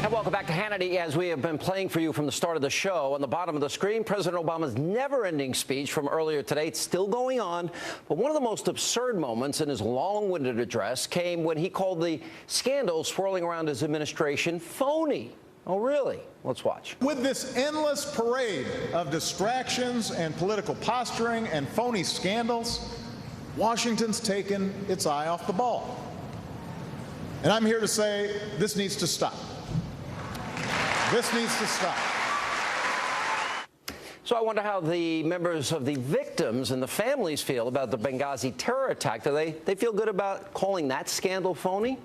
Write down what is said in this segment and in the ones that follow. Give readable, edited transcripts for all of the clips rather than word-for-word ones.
And welcome back to Hannity. As we have been playing for you from the start of the show, on the bottom of the screen, President Obama's never-ending speech from earlier today. It's still going on, but one of the most absurd moments in his long-winded address came when he called the scandal swirling around his administration phony. Oh, really? Let's watch. With this endless parade of distractions and political posturing and phony scandals, Washington's taken its eye off the ball. And I'm here to say this needs to stop. This needs to stop. So I wonder how the members of the victims and the families feel about the Benghazi terror attack. Do they feel good about calling that scandal phony?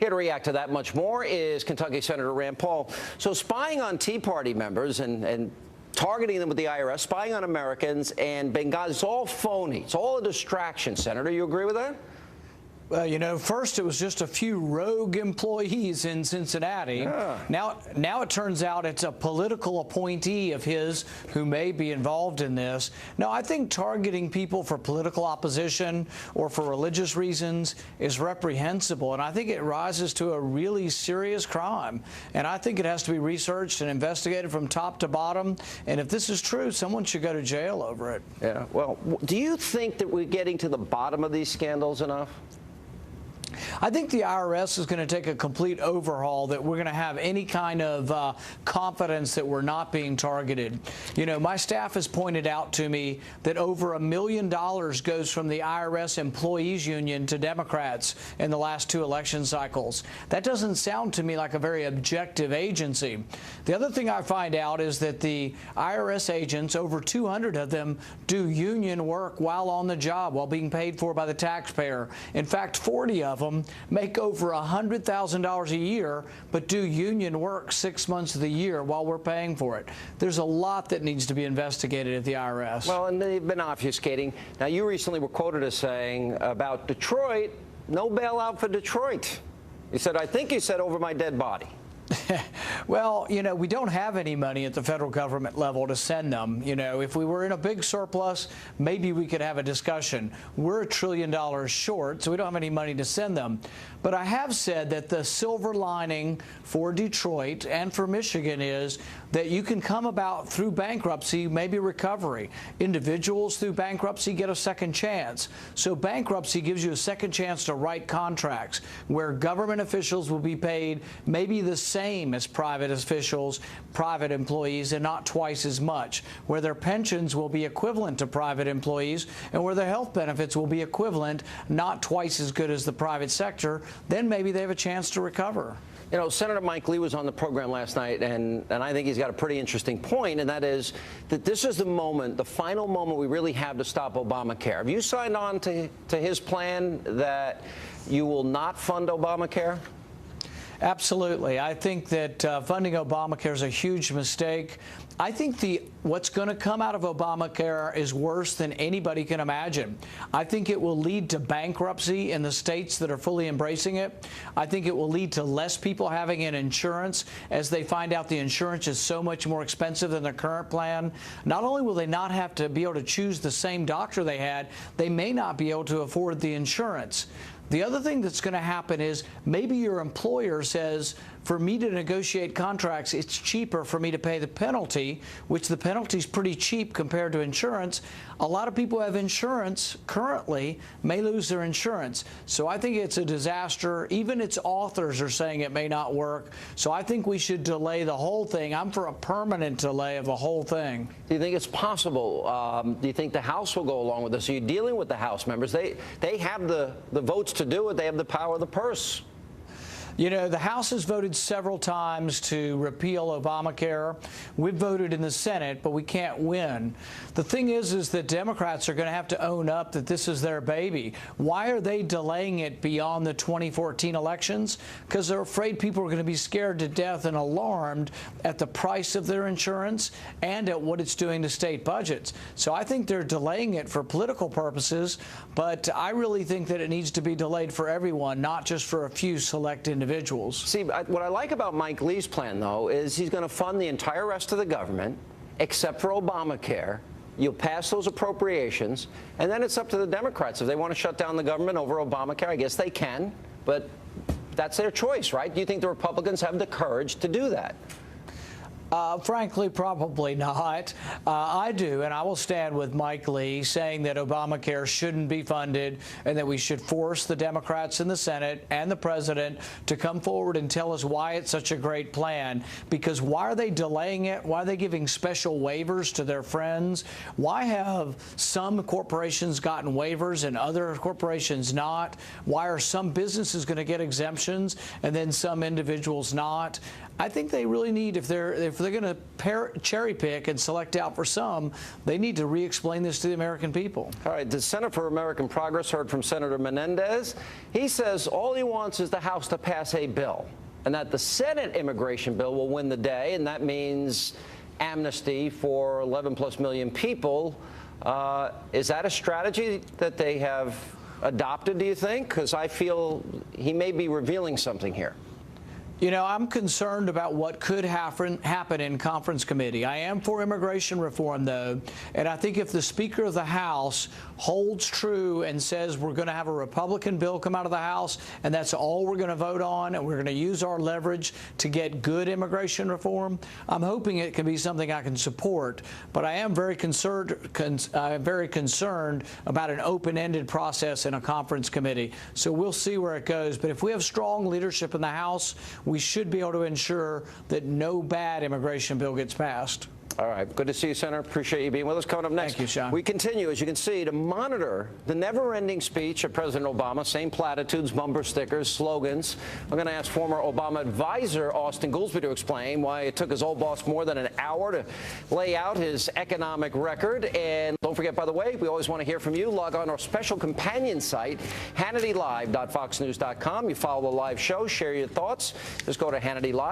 Here to react to that much more is Kentucky Senator Rand Paul. So spying on Tea Party members and targeting them with the IRS, spying on Americans and Benghazi, it's all phony. It's all a distraction, Senator. You agree with that? Well, you know, first it was just a few rogue employees in Cincinnati. Yeah. Now it turns out it's a political appointee of his who may be involved in this. No, I think targeting people for political opposition or for religious reasons is reprehensible, and I think it rises to a really serious crime. And I think it has to be researched and investigated from top to bottom. And if this is true, someone should go to jail over it. Yeah. Well, do you think that we're getting to the bottom of these scandals enough? I think the IRS is going to take a complete overhaul, that we're going to have any kind of confidence that we're not being targeted. You know, my staff has pointed out to me that over $1 million goes from the IRS Employees Union to Democrats in the last 2 election cycles. That doesn't sound to me like a very objective agency. The other thing I find out is that the IRS agents, over 200 of them, do union work while on the job, while being paid for by the taxpayer. In fact, 40 of them make over $100,000 a year, but do union work 6 months of the year while we're paying for it. There's a lot that needs to be investigated at the IRS. Well, and they've been obfuscating. Now, you recently were quoted as saying about Detroit, no bailout for Detroit. You said, I think you said, over my dead body. Well, you know, we don't have any money at the federal government level to send them. You know, if we were in a big surplus, maybe we could have a discussion. We're $1 trillion short, so we don't have any money to send them. But I have said that the silver lining for Detroit and for Michigan is that you can come about through bankruptcy, maybe recovery. Individuals through bankruptcy get a second chance. So bankruptcy gives you a second chance to write contracts where government officials will be paid maybe the same as private officials, private employees, and not twice as much, where their pensions will be equivalent to private employees and where their health benefits will be equivalent, not twice as good as the private sector. Then maybe they have a chance to recover. You know, Senator Mike Lee was on the program last night, and I think he's got a pretty interesting point, and that is that this is the moment, the final moment we really have to stop Obamacare. Have you signed on to his plan that you will not fund Obamacare? Absolutely. I think that funding Obamacare is a huge mistake. I think what's going to come out of Obamacare is worse than anybody can imagine. I think it will lead to bankruptcy in the states that are fully embracing it. I think it will lead to less people having an insurance as they find out the insurance is so much more expensive than their current plan. Not only will they not have to be able to choose the same doctor they had, they may not be able to afford the insurance. The other thing that's going to happen is maybe your employer says, for me to negotiate contracts, it's cheaper for me to pay the penalty, which the penalty is pretty cheap compared to insurance. A lot of people who have insurance currently may lose their insurance. So I think it's a disaster. Even its authors are saying it may not work. So I think we should delay the whole thing. I'm for a permanent delay of the whole thing. Do you think it's possible? Do you think the House will go along with this? Are you dealing with the House members? They have the votes to do it. They have the power of the purse. You know, the House has voted several times to repeal Obamacare. We've voted in the Senate, but we can't win. The thing is that Democrats are going to have to own up that this is their baby. Why are they delaying it beyond the 2014 elections? Because they're afraid people are going to be scared to death and alarmed at the price of their insurance and at what it's doing to state budgets. So I think they're delaying it for political purposes, but I really think that it needs to be delayed for everyone, not just for a few select individuals. See, what I like about Mike Lee's plan, though, is he's going to fund the entire rest of the government, except for Obamacare. You'll pass those appropriations, and then it's up to the Democrats. If they want to shut down the government over Obamacare, I guess they can, but that's their choice, right? Do you think the Republicans have the courage to do that? Frankly, probably not. I do, and I will stand with Mike Lee saying that Obamacare shouldn't be funded and that we should force the Democrats in the Senate and the president to come forward and tell us why it's such a great plan. Because why are they delaying it? Why are they giving special waivers to their friends? Why have some corporations gotten waivers and other corporations not? Why are some businesses going to get exemptions and then some individuals not? I think they really need, if they're going to cherry pick and select out for some, they need to re-explain this to the American people. All right, the Center for American Progress heard from Senator Menendez. He says all he wants is the House to pass a bill, and that the Senate immigration bill will win the day, and that means amnesty for 11+ million people. Is that a strategy that they have adopted, do you think? Because I feel he may be revealing something here. You know, I'm concerned about what could happen in conference committee. I am for immigration reform, though, and I think if the Speaker of the House holds true and says we're going to have a Republican bill come out of the House and that's all we're going to vote on and we're going to use our leverage to get good immigration reform, I'm hoping it can be something I can support. But I am very concerned about an open-ended process in a conference committee. So we'll see where it goes. But if we have strong leadership in the House, we should be able to ensure that no bad immigration bill gets passed. All right. Good to see you, Senator. Appreciate you being with us. Coming up next, thank you, Sean. We continue, as you can see, to monitor the never-ending speech of President Obama. Same platitudes, bumper stickers, slogans. I'm going to ask former Obama advisor Austin Goolsbee to explain why it took his old boss more than an hour to lay out his economic record. And don't forget, by the way, we always want to hear from you. Log on our special companion site, HannityLive.foxnews.com. You follow the live show, share your thoughts. Just go to Hannity Live.